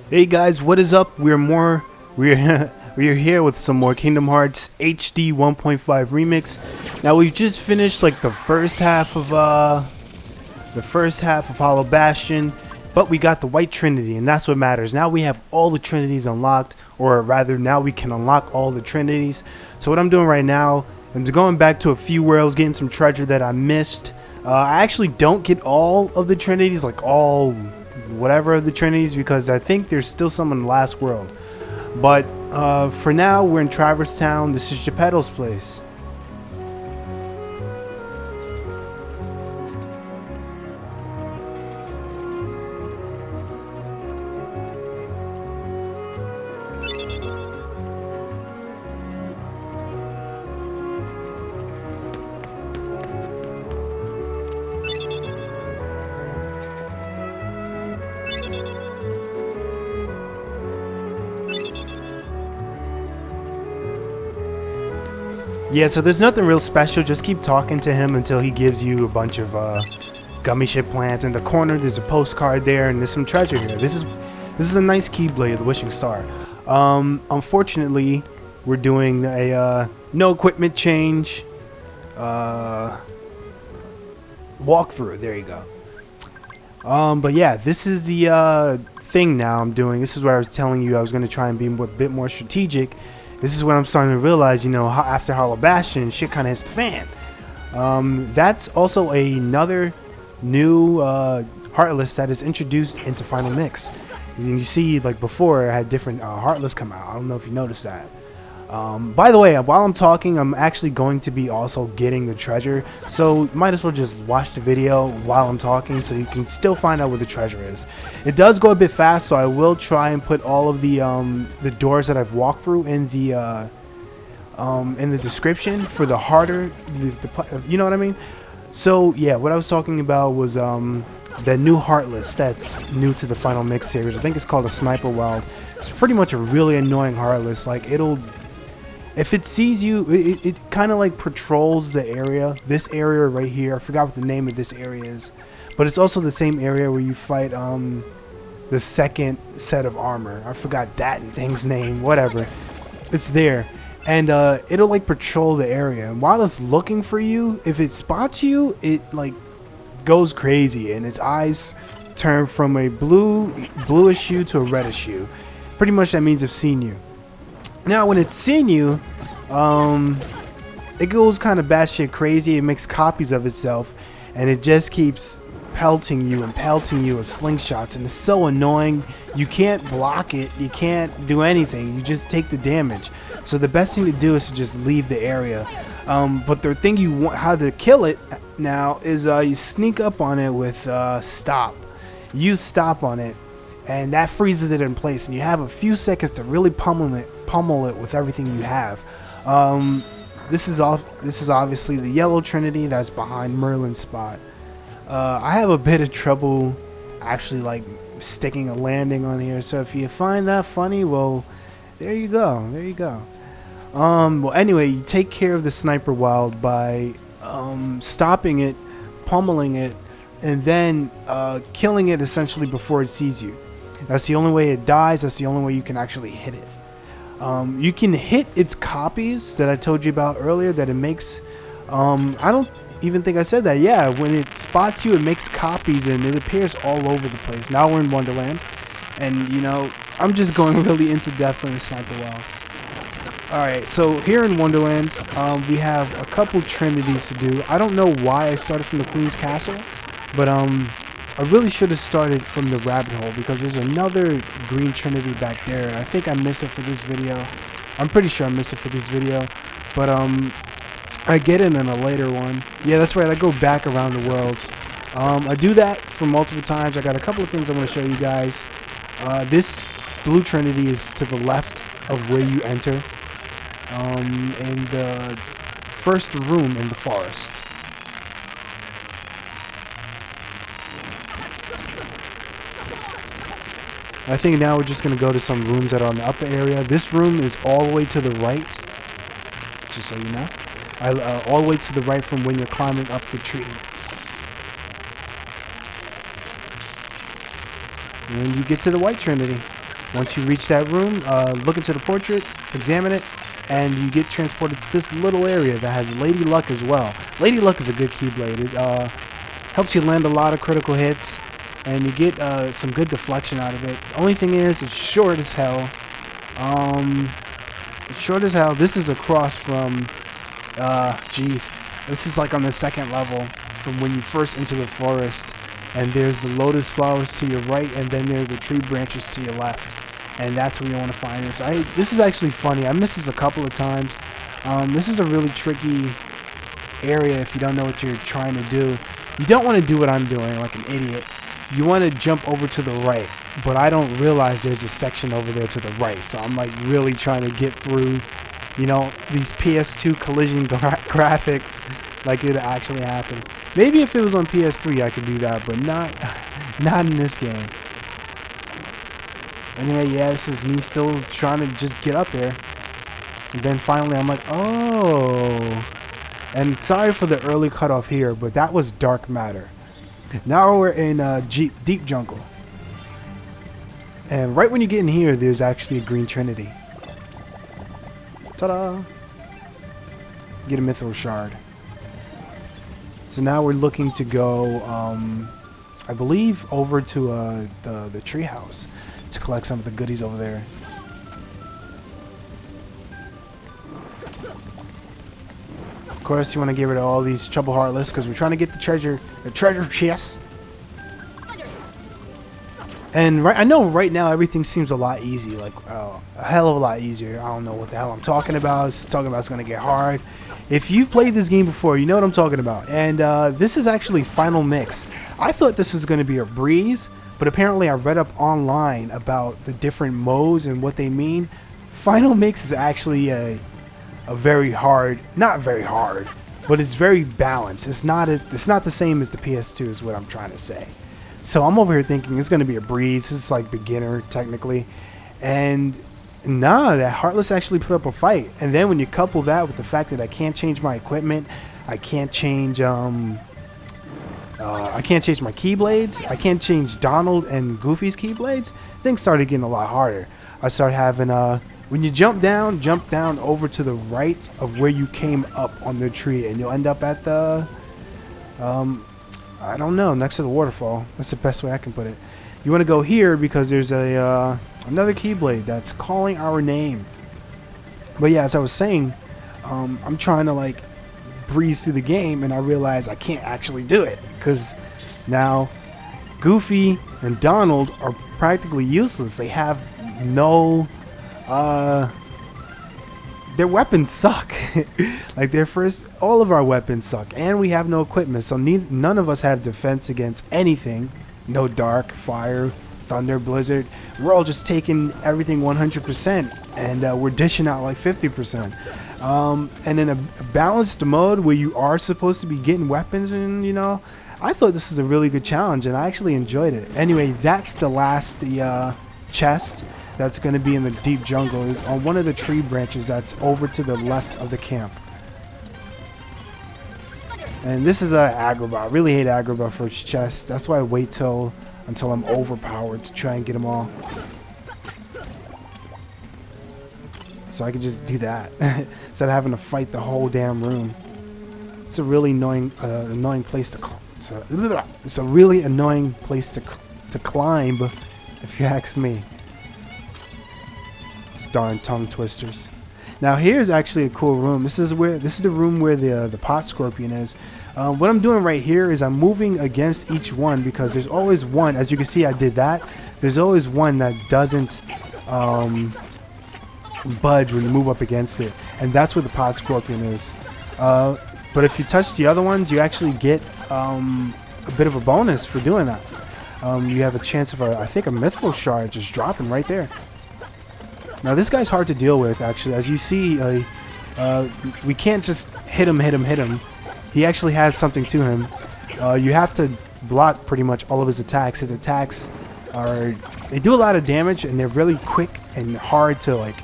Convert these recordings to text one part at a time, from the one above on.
Hey guys, what is up? We're we're here with some more Kingdom Hearts HD 1.5 remix. Now we've just finished like the first half of Hollow Bastion, but we got the White Trinity, and that's what matters. Now we have all the Trinities unlocked, or rather, now we can unlock all the Trinities. So what I'm doing right now, I'm going back to a few worlds, getting some treasure that I missed. I actually don't get all of the Trinities, like all whatever of the Trinities, because I think there's still some in the last world. But for now, we're in Traverse Town. This is Geppetto's place. Yeah, so there's nothing real special. Just keep talking to him until he gives you a bunch of gummy ship plants. In the corner, there's a postcard there, and there's some treasure here. This is a nice Keyblade, the Wishing Star. Unfortunately, we're doing a no equipment change walkthrough. There you go. But yeah, this is the thing now I'm doing. This is where I was telling you I was going to try and be a bit more strategic. This is what I'm starting to realize, you know, after Hollow Bastion, shit kind of hits the fan. That's also another new Heartless that is introduced into Final Mix. You see, like before, I had different Heartless come out. I don't know if you noticed that. By the way, while I'm talking, I'm actually going to be also getting the treasure. So might as well just watch the video while I'm talking so you can still find out where the treasure is. It does go a bit fast, so I will try and put all of the doors that I've walked through in the description for the harder, you know what I mean? So yeah, what I was talking about was the new Heartless that's new to the Final Mix series. I think it's called a Sniper Weld. It's pretty much a really annoying Heartless. Like if it sees you, it kind of like patrols the area. This area right here, I forgot what the name of this area is, but it's also the same area where you fight the second set of armor. I forgot that thing's name. Whatever, it's there, and it'll like patrol the area. And while it's looking for you, if it spots you, it like goes crazy, and its eyes turn from a bluish hue to a reddish hue. Pretty much that means it's seen you. Now, when it's seen you, it goes kind of batshit crazy. It makes copies of itself, and it just keeps pelting you with slingshots, and it's so annoying. You can't block it. You can't do anything. You just take the damage. So the best thing to do is to just leave the area. But the thing you want, how to kill it now, is you sneak up on it with stop. Use stop on it, and that freezes it in place, and you have a few seconds to really pummel it with everything you have. This is obviously the yellow Trinity that's behind Merlin's spot. I have a bit of trouble actually like sticking a landing on here, so if you find that funny, well, there you go. Well, anyway, you take care of the Sniper Weld by stopping it, pummeling it, and then killing it essentially before it sees you. That's the only way it dies. That's the only way you can actually hit it. You can hit its copies that I told you about earlier that it makes. I don't even think I said that. Yeah, when it spots you, it makes copies and it appears all over the place. Now we're in Wonderland, and you know, I'm just going really into depth on the Sniper Weld. Alright, so here in Wonderland, we have a couple Trinities to do. I don't know why I started from the Queen's Castle, but I really should have started from the rabbit hole, because there's another green Trinity back there. I think I missed it for this video. I'm pretty sure I missed it for this video, but I get it in a later one. Yeah, that's right, I go back around the world. I do that for multiple times. I got a couple of things I want to show you guys. This blue Trinity is to the left of where you enter, in the first room in the forest. I think now we're just going to go to some rooms that are in the upper area. This room is all the way to the right, just so you know. All the way to the right from when you're climbing up the tree. And you get to the White Trinity. Once you reach that room, look into the portrait, examine it, and you get transported to this little area that has Lady Luck as well. Lady Luck is a good Keyblade. It helps you land a lot of critical hits, and you get some good deflection out of it. The only thing is, it's short as hell. It's short as hell. This is across from, this is like on the second level from when you first enter the forest. And there's the lotus flowers to your right, and then there's the tree branches to your left. And that's where you want to find this. This is actually funny. I missed this a couple of times. This is a really tricky area if you don't know what you're trying to do. You don't want to do what I'm doing like an idiot. You want to jump over to the right, but I don't realize there's a section over there to the right. So I'm like really trying to get through, you know, these PS2 collision graphics like it actually happened. Maybe if it was on PS3 I could do that, but not in this game. Anyway, yeah, this is me still trying to just get up there. And then finally I'm like, oh. And sorry for the early cutoff here, but that was dark matter. Now we're in deep jungle. And right when you get in here, there's actually a green Trinity. Ta-da! Get a mithril shard. So now we're looking to go, I believe, over to the treehouse to collect some of the goodies over there. Of course, you want to get rid of all these trouble heartless because we're trying to get the treasure chest. And I know right now everything seems a lot easy, like a hell of a lot easier. I don't know what the hell I'm talking about. It's going to get hard. If you've played this game before, you know what I'm talking about. And this is actually Final Mix. I thought this was going to be a breeze, but apparently I read up online about the different modes and what they mean. Final Mix is actually a very hard, not very hard, but it's very balanced. It's not the same as the PS2 is what I'm trying to say. So I'm over here thinking it's going to be a breeze. This is like beginner technically. And nah, that Heartless actually put up a fight. And then when you couple that with the fact that I can't change my equipment, I can't change my Keyblades, I can't change Donald and Goofy's Keyblades, things started getting a lot harder. I started having when you jump down over to the right of where you came up on the tree, and you'll end up at the I don't know, next to the waterfall. That's the best way I can put it. You want to go here because there's a another Keyblade that's calling our name. But yeah, as I was saying, I'm trying to like breeze through the game, and I realize I can't actually do it because now Goofy and Donald are practically useless. They have no their weapons suck. Like all of our weapons suck, and we have no equipment, so none of us have defense against anything. No dark, fire, thunder, blizzard. We're all just taking everything 100%, and we're dishing out like 50%. And in a balanced mode where you are supposed to be getting weapons, and you know, I thought this was a really good challenge, and I actually enjoyed it. Anyway, that's the last chest that's going to be in the deep jungle, is on one of the tree branches that's over to the left of the camp. And this is Agrabah. I really hate Agrabah for its chest. That's why I wait until I'm overpowered to try and get them all. So I can just do that instead of having to fight the whole damn room. It's a really annoying place to it's a really annoying place to climb, if you ask me. These darn tongue twisters. Now here's actually a cool room. This is the room where the pot scorpion is. What I'm doing right here is I'm moving against each one, because there's always one. As you can see, I did that. There's always one that doesn't budge when you move up against it, and that's where the pot scorpion is. But if you touch the other ones, you actually get a bit of a bonus for doing that. You have a chance of I think a mithril shard just dropping right there. Now this guy's hard to deal with, actually. As you see, we can't just hit him. He actually has something to him. You have to block pretty much all of his attacks. His attacks they do a lot of damage, and they're really quick and hard to, like,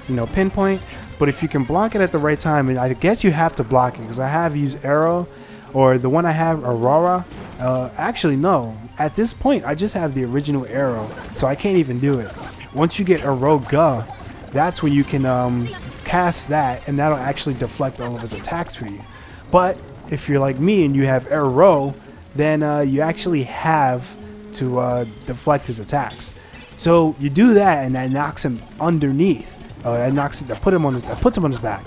you know, pinpoint. But if you can block it at the right time, and I guess you have to block it, because I have used arrow, or the one I have, Aurora. Actually, no. At this point, I just have the original arrow, so I can't even do it. Once you get Aroga, that's when you can cast that, and that'll actually deflect all of his attacks for you. But if you're like me and you have Arrow, then you actually have to deflect his attacks. So you do that, and that knocks him underneath. That puts him on his back,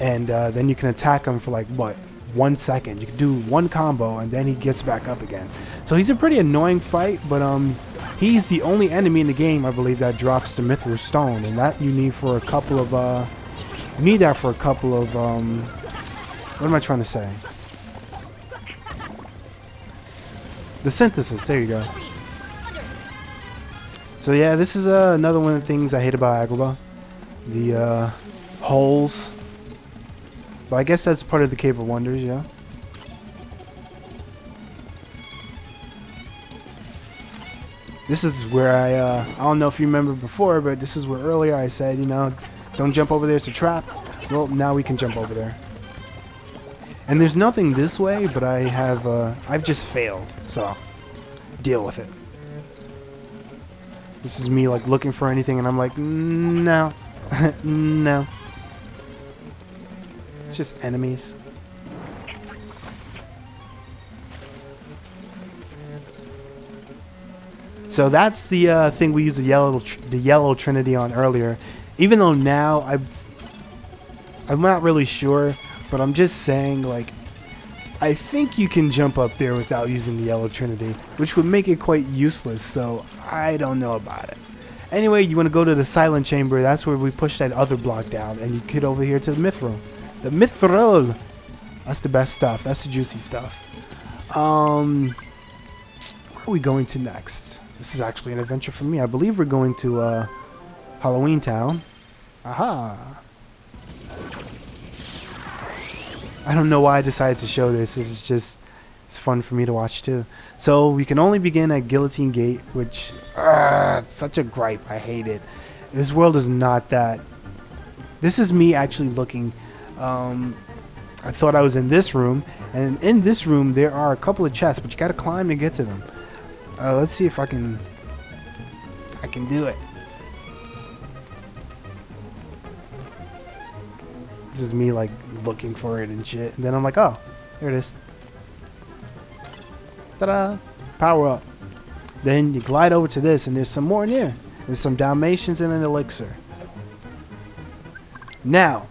and then you can attack him for like what, 1 second. You can do one combo, and then he gets back up again. So he's a pretty annoying fight, but he's the only enemy in the game, I believe, that drops the Mithril Stone, and that you need for a couple of what am I trying to say? The synthesis. There you go. So yeah, this is another one of the things I hate about Agrabah. The holes. But I guess that's part of the Cave of Wonders, yeah. This is where I don't know if you remember before, but this is where earlier I said, you know, don't jump over there, it's a trap. Well, now we can jump over there. And there's nothing this way, but I've just failed, so deal with it. This is me like looking for anything, and I'm like, no, no. It's just enemies. So that's the thing we used the yellow Trinity on earlier. Even though now I'm not really sure, but I'm just saying, like, I think you can jump up there without using the yellow Trinity, which would make it quite useless. So I don't know about it. Anyway, you want to go to the silent chamber. That's where we push that other block down, and you get over here to the Mithril. The Mithril. That's the best stuff. That's the juicy stuff. Where are we going to next? This is actually an adventure for me. I believe we're going to Halloween Town. Aha. I don't know why I decided to show this. This is just, it's fun for me to watch too. So we can only begin at Guillotine Gate, which, it's such a gripe. I hate it. This world is not that. This is me actually looking. I thought I was in this room, and in this room there are a couple of chests, but you gotta climb to get to them. Let's see if I can do it. This is me like looking for it and shit, and then I'm like, oh, there it is. Ta-da! Power up. Then you glide over to this, and there's some more in here. There's some Dalmatians and an elixir. Now,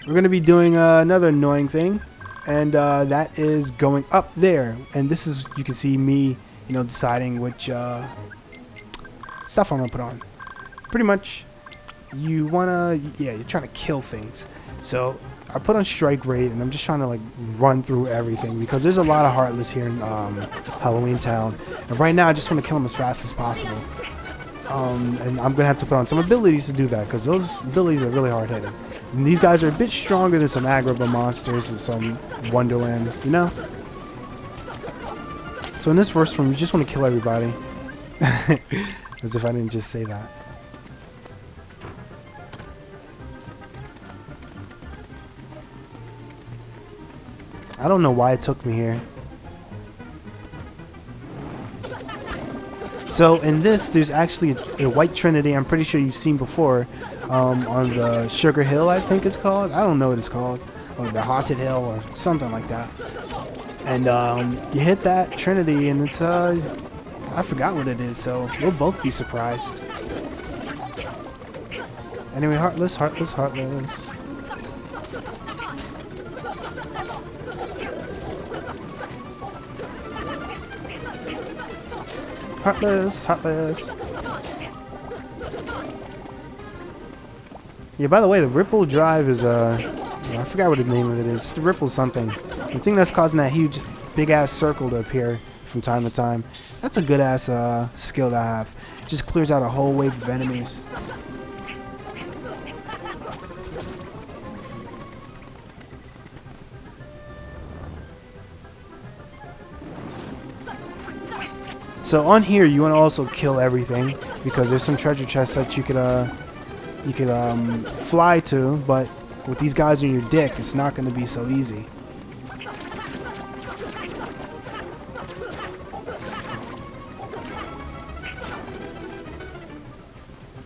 we're going to be doing another annoying thing, and that is going up there. And this is, you can see me, you know, deciding which stuff I'm going to put on. Pretty much, you want to, yeah, you're trying to kill things. So I put on strike rate, and I'm just trying to like run through everything because there's a lot of Heartless here in Halloween Town. And right now, I just want to kill them as fast as possible. And I'm gonna have to put on some abilities to do that because those abilities are really hard hitting. And these guys are a bit stronger than some Agrabah monsters and some Wonderland, you know. So in this first room, you just want to kill everybody. As if I didn't just say that. I don't know why it took me here. So in this, there's actually a white Trinity. I'm pretty sure you've seen before on the Sugar Hill, I think it's called. I don't know what it's called, or the Haunted Hill, or something like that. And you hit that Trinity, and it's I forgot what it is. So we'll both be surprised. Anyway, Heartless, Heartless, Heartless. Heartless, Heartless. Yeah, by the way, the Ripple Drive is, I forgot what the name of it is. The Ripple something. The thing that's causing that huge, big-ass circle to appear from time to time. That's a good-ass skill to have. It just clears out a whole wave of enemies. So on here, you want to also kill everything because there's some treasure chests that you could fly to, but with these guys on your dick, it's not going to be so easy.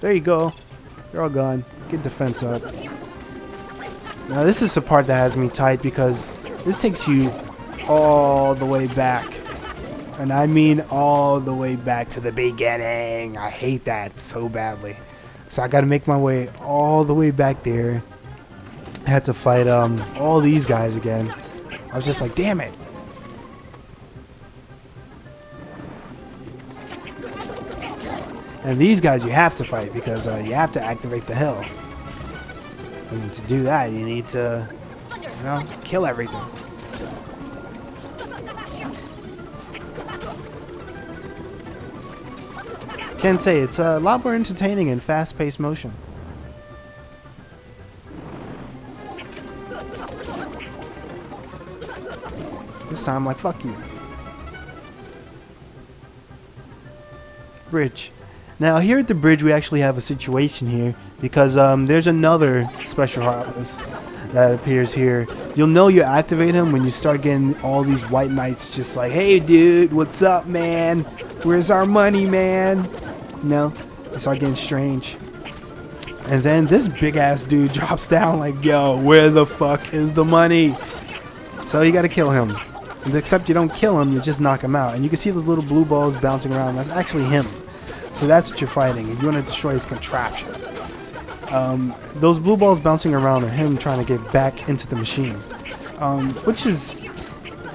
There you go. They're all gone. Get defense up. Now this is the part that has me tight because this takes you all the way back. And I mean all the way back to the beginning. I hate that so badly. So I gotta make my way all the way back there. I had to fight all these guys again. I was just like, damn it. And these guys you have to fight because you have to activate the hill. And to do that, you need to, you know, kill everything. Can't say it's a lot more entertaining in fast-paced motion. This time, like, fuck you. Bridge. Now, here at the bridge, we actually have a situation here because there's another special harvest that appears here. You'll know you activate him when you start getting all these white knights just like, hey, dude, what's up, man? Where's our money, man? No, they start getting strange. And then this big-ass dude drops down like, yo, where the fuck is the money? So you got to kill him. Except you don't kill him, you just knock him out. And you can see the little blue balls bouncing around. That's actually him. So that's what you're fighting. You want to destroy his contraption. Those blue balls bouncing around are him trying to get back into the machine. Which is,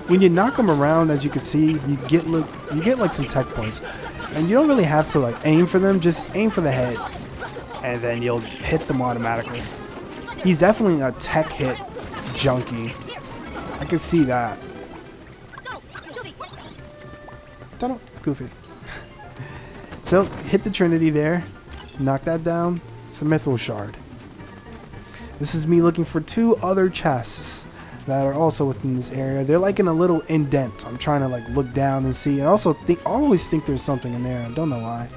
when you knock them around, as you can see, you get like some tech points. And you don't really have to like aim for them, just aim for the head. And then you'll hit them automatically. He's definitely a tech hit junkie. I can see that. Goofy. So, hit the Trinity there. Knock that down. It's a mithril shard. This is me looking for 2 other chests that are also within this area. They're like in a little indent. I'm trying to like look down and see. I also always think there's something in there. I don't know why.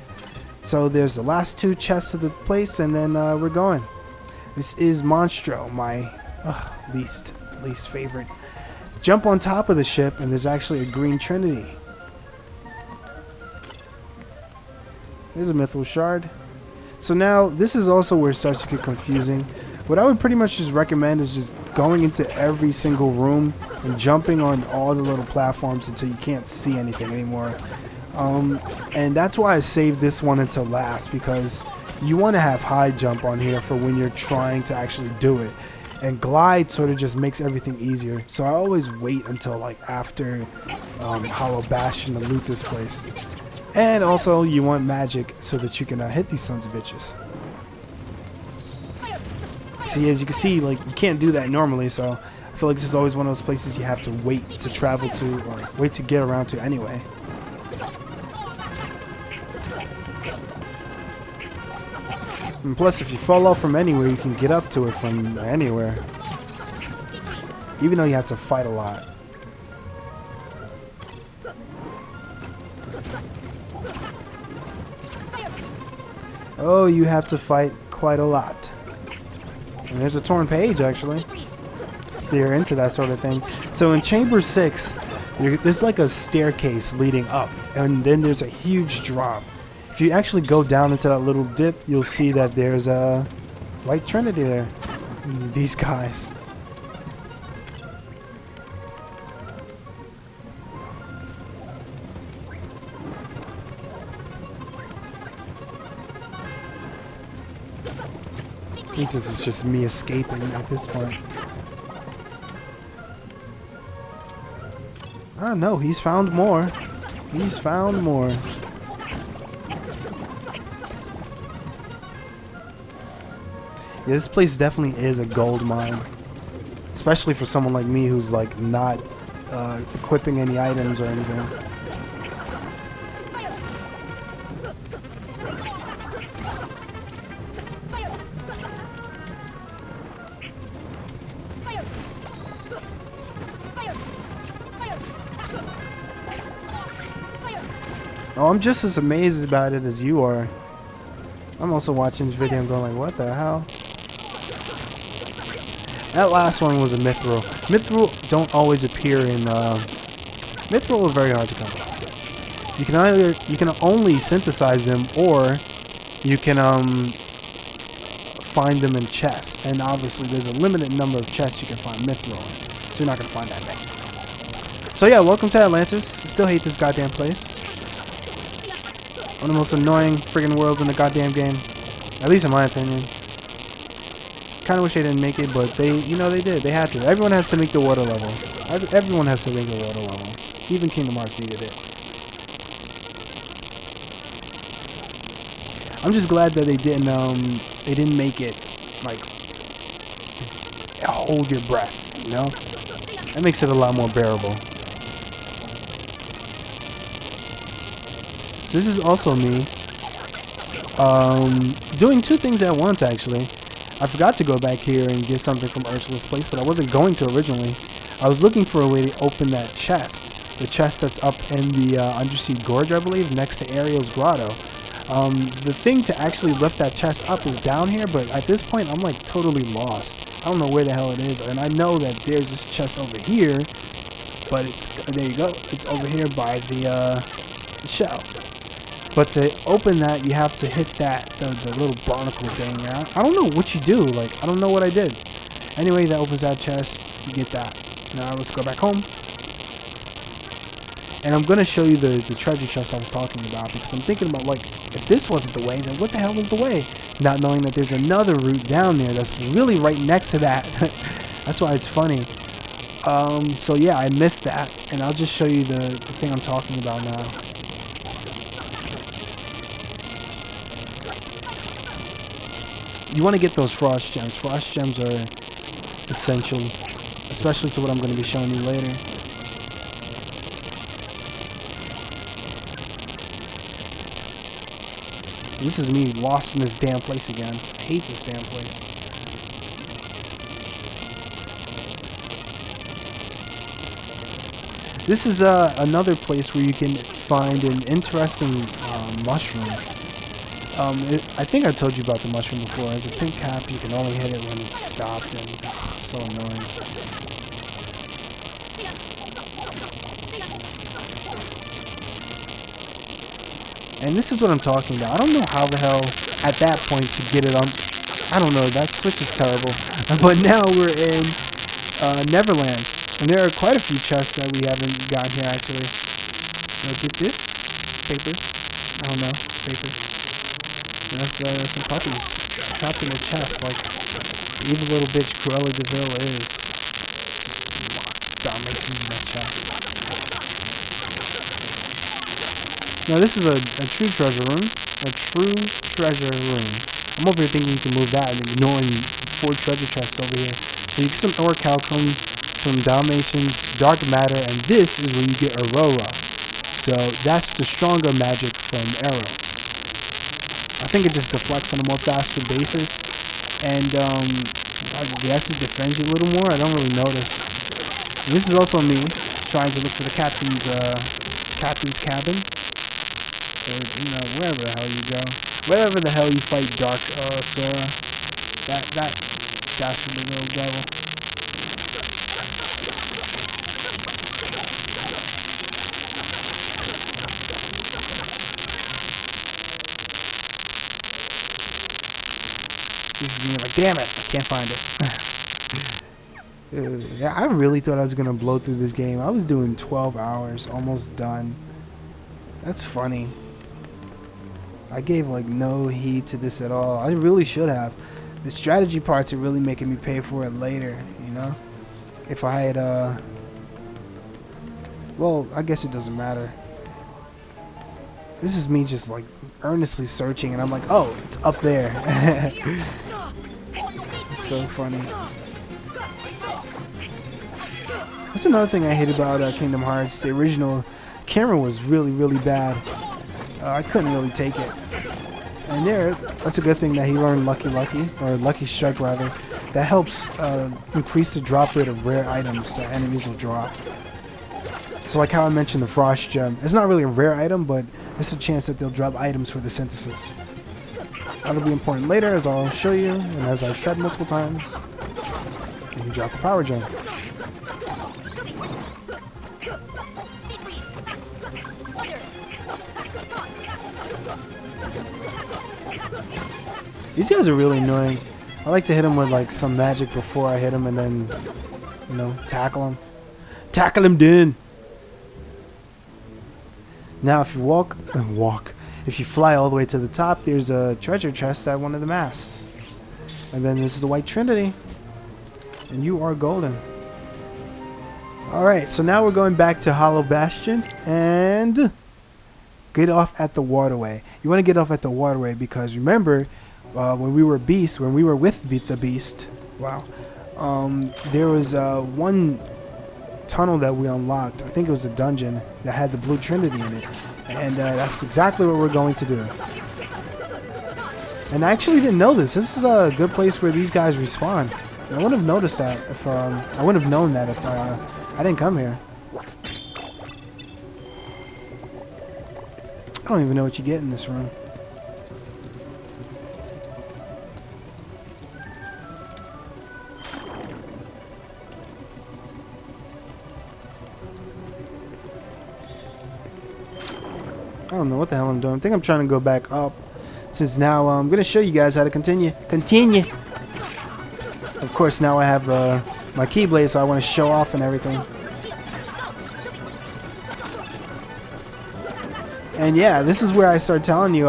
So there's the last 2 chests of the place, and then we're going. This is Monstro, my least favorite. Jump on top of the ship, and there's actually a green Trinity. There's a mithril shard. So now, this is also where it starts to get confusing. What I would pretty much just recommend is just going into every single room and jumping on all the little platforms until you can't see anything anymore. And that's why I saved this one until last, because you want to have high jump on here for when you're trying to actually do it. And glide sort of just makes everything easier. So I always wait until like after Hollow Bastion to loot this place. And also, you want magic so that you can hit these sons of bitches. See, as you can see, like, you can't do that normally, so I feel like this is always one of those places you have to wait to travel to, or wait to get around to anyway. And plus, if you fall off from anywhere, you can get up to it from anywhere. Even though you have to fight a lot. Oh, you have to fight quite a lot. And there's a torn page, actually. If you're into that sort of thing. So in Chamber 6, there's like a staircase leading up. And then there's a huge drop. If you actually go down into that little dip, you'll see that there's a white Trinity there. These guys. I think this is just me escaping at this point. Ah, no, he's found more. He's found more. Yeah, this place definitely is a gold mine. Especially for someone like me who's like not equipping any items or anything. Oh, I'm just as amazed about it as you are. I'm also watching this video and going like, what the hell? That last one was a mithril. Mithril don't always appear in, mithril are very hard to come by. You can only synthesize them, or you can find them in chests, and obviously there's a limited number of chests you can find mithril in, so you're not gonna find that many. So yeah, welcome to Atlantis. I still hate this goddamn place. One of the most annoying friggin' worlds in the goddamn game, at least in my opinion. Kind of wish they didn't make it, but they, you know, they did. They had to. Everyone has to make the water level. Everyone has to make the water level. Even Kingdom Hearts needed it. I'm just glad that they didn't make it like hold your breath, you know? That makes it a lot more bearable. So this is also me doing two things at once, actually. I forgot to go back here and get something from Ursula's place, but I wasn't going to originally. I was looking for a way to open that chest. The chest that's up in the Undersea Gorge, I believe, next to Ariel's Grotto. The thing to actually lift that chest up is down here, but at this point, I'm like totally lost. I don't know where the hell it is, and I know that there's this chest over here, but it's, there you go, it's over here by the shell. But to open that, you have to hit that, the little barnacle thing. I don't know what you do. Like, I don't know what I did. Anyway, that opens that chest. You get that. Now let's go back home. And I'm going to show you the treasure chest I was talking about, because I'm thinking about, like, if this wasn't the way, then what the hell was the way? Not knowing that there's another route down there that's really right next to that. That's why it's funny. So yeah, I missed that. And I'll just show you the thing I'm talking about now. You want to get those frost gems. Frost gems are essential, especially to what I'm going to be showing you later. This is me lost in this damn place again. I hate this damn place. This is another place where you can find an interesting mushroom. I think I told you about the mushroom before. As a pink cap, you can only hit it when it's stopped, and it's so annoying. And this is what I'm talking about. I don't know how the hell, at that point, to get it on. I don't know, that switch is terrible. But now we're in Neverland. And there are quite a few chests that we haven't gotten here, actually. Get this? Paper. I don't know. Paper. That's some puppies trapped in a chest, like evil little bitch Cruella de Vil is. Dominating that chest. Now this is a true treasure room. A true treasure room. I'm over here thinking you can move that and ignoring 4 treasure chests over here. So you get some orichalcum, some Dalmatians, dark matter, and this is where you get Aurora. So that's the stronger magic from Arrow. I think it just deflects on a more faster basis, and I guess it defends you a little more. I don't really notice. And this is also me trying to look for the captain's cabin, or wherever the hell you go, wherever the hell you fight Dark Sora, that dastardly little devil. This is me like, damn it, I can't find it. Yeah, I really thought I was going to blow through this game. I was doing 12 hours, almost done. That's funny. I gave like no heed to this at all. I really should have. The strategy parts are really making me pay for it later, you know? If I had, well, I guess it doesn't matter. This is me just like earnestly searching, and I'm like, oh, it's up there. It's so funny. That's another thing I hate about Kingdom Hearts. The original camera was really, really bad. I couldn't really take it. And that's a good thing that he learned Lucky Strike rather. That helps increase the drop rate of rare items that enemies will drop. So like how I mentioned the Frost Gem. It's not really a rare item, but it's a chance that they'll drop items for the synthesis. That'll be important later, as I'll show you, and as I've said multiple times. You drop the Power Gem. These guys are really annoying. I like to hit them with like some magic before I hit them, and then, you know, tackle them. Tackle him, dude. Now, if you if you fly all the way to the top, there's a treasure chest at one of the masts. And then this is the White Trinity. And you are golden. Alright, so now we're going back to Hollow Bastion and get off at the waterway. You want to get off at the waterway because remember, when we were with the Beast, wow, there was one tunnel that we unlocked. I think it was a dungeon that had the Blue Trinity in it. And that's exactly what we're going to do. And I actually didn't know this. This is a good place where these guys respawn. I wouldn't have noticed that if I wouldn't have known that if I didn't come here. I don't even know what you get in this room. I don't know what the hell I'm doing. I think I'm trying to go back up. Since now I'm going to show you guys how to continue. Of course, now I have my Keyblade, so I want to show off and everything. And yeah, this is where I start telling you,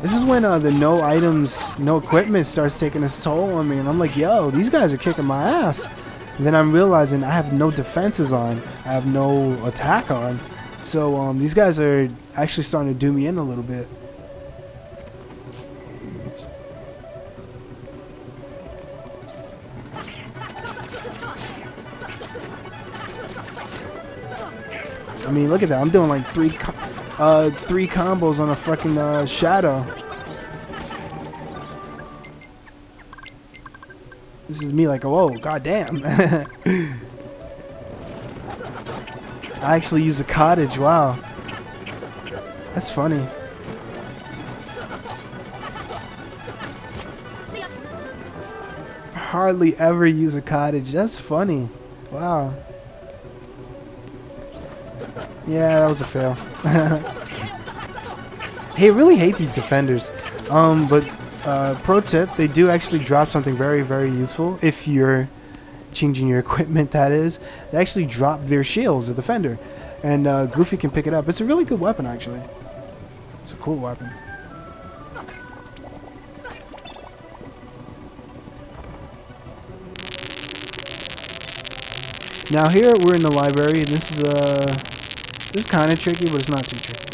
this is when the no items, no equipment starts taking its toll on me. And I'm like, yo, these guys are kicking my ass. And then I'm realizing I have no defenses on. I have no attack on. So these guys are actually starting to do me in a little bit. I mean, look at that. I'm doing like three combos on a fucking shadow. This is me like, whoa, goddamn. I actually use a cottage. Wow. That's funny. Hardly ever use a cottage. That's funny. Wow. Yeah, that was a fail. Hey, I really hate these defenders. But pro tip, they do actually drop something very, very useful if you're changing your equipment, that is. They actually drop their shields, the defender. And Goofy can pick it up. It's a really good weapon, actually. It's a cool weapon. Now here we're in the library, and this is kind of tricky, but it's not too tricky.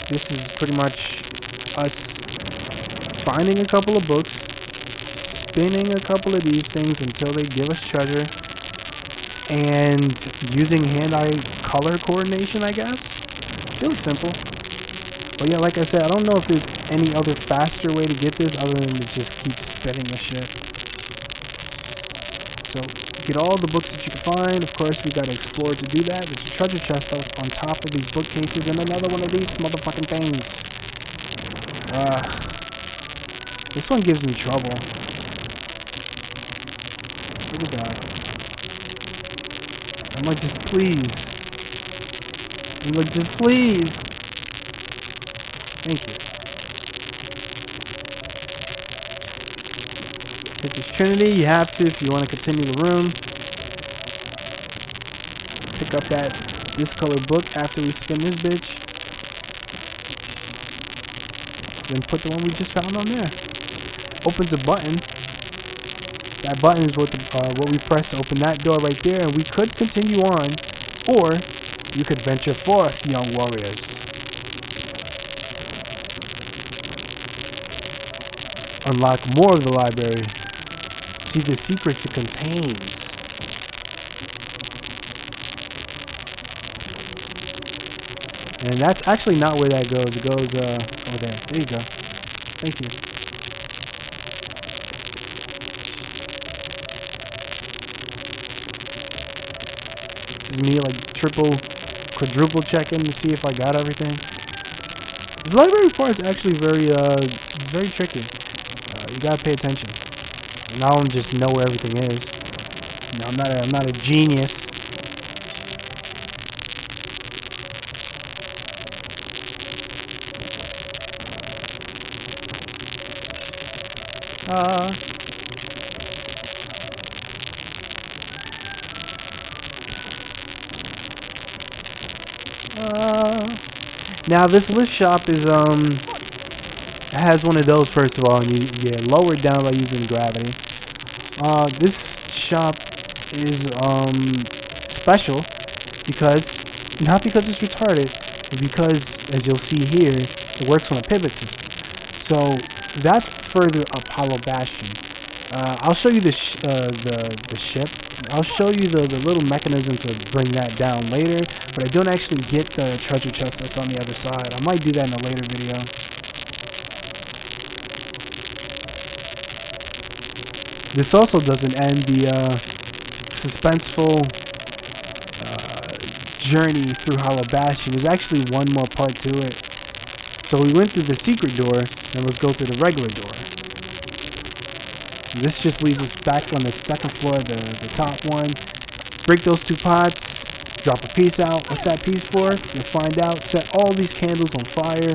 This is pretty much us finding a couple of books, spinning a couple of these things until they give us treasure, and using hand-eye color coordination, I guess. Really simple. But yeah, like I said, I don't know if there's any other faster way to get this other than to just keep spinning the shit. So get all the books that you can find. Of course, we gotta explore to do that. There's a treasure chest on top of these bookcases and another one of these motherfucking things. This one gives me trouble. Look at that. I'm like, just please. I'm like, just please. Thank you. Hit this Trinity. You have to if you want to continue the room. Pick up this color book after we spin this bitch. Then put the one we just found on there. Opens a button. That button is what we press to open that door right there, and we could continue on, or you could venture forth, young warriors. Unlock more of the library. See the secrets it contains. And that's actually not where that goes. It goes over there. There you go. Thank you. This is me like quadruple checking to see if I got everything. This library part is actually very tricky. You gotta pay attention. And I don't just know where everything is. You know, I'm not a genius. Now this lift shop is has one of those, first of all, and you lower it down by using gravity. This shop is special because, not because it's retarded, but because, as you'll see here, it works on a pivot system. So that's further up Hollow Bastion. I'll show you the ship. I'll show you the little mechanism to bring that down later, but I don't actually get the treasure chest that's on the other side. I might do that in a later video. This also doesn't end the suspenseful journey through Hollow Bastion. There's actually one more part to it. So we went through the secret door, and let's go through the regular door. This just leads us back on the second floor, the top one. Break those two pots, drop a piece out. What's that piece for? You'll find out. Set all these candles on fire.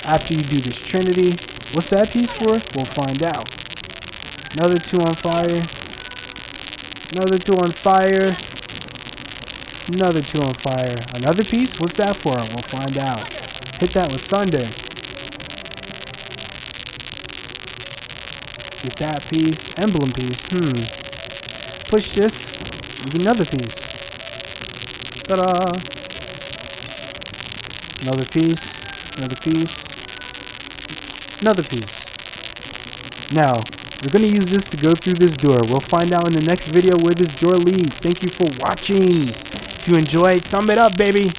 After you do this Trinity, what's that piece for? We'll find out. Another two on fire. Another two on fire. Another two on fire. Another piece? What's that for? We'll find out. Hit that with thunder. Get that piece. Emblem piece. Push this. Get another piece. Ta-da! Another piece. Another piece. Another piece. Now, we're going to use this to go through this door. We'll find out in the next video where this door leads. Thank you for watching. If you enjoyed, thumb it up, baby.